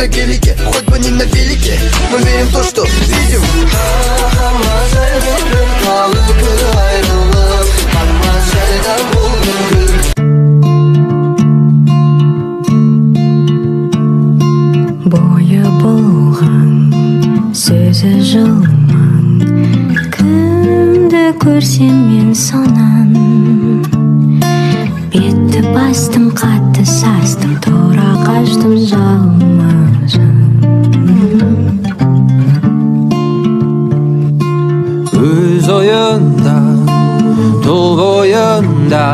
на гелике, хоть бы не на велике. Мы верим в то, что видим. Бойы болған сөзі жылман, кімді көрсем мен сонан. Бетті бастым, қатты састым, тура қаштым жалма-жан. Өз ойында, тұл бойында,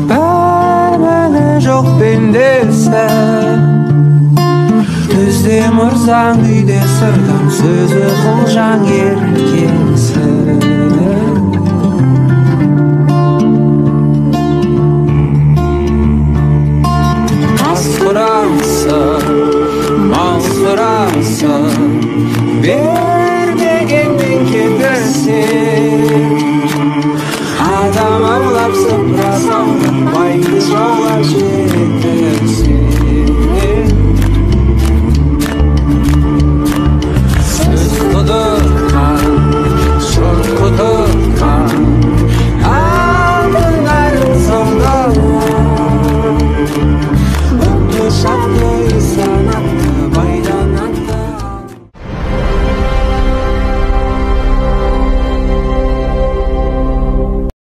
бәрі жоқ пендесі. Түзде мұрзаң, үйде сырдаң, сөзі қылжаң еркесі. Ас құрансың, мал сұрансың, бермегенмен кетірсең. Адам аулап сыпырасың, байды жаулап жеп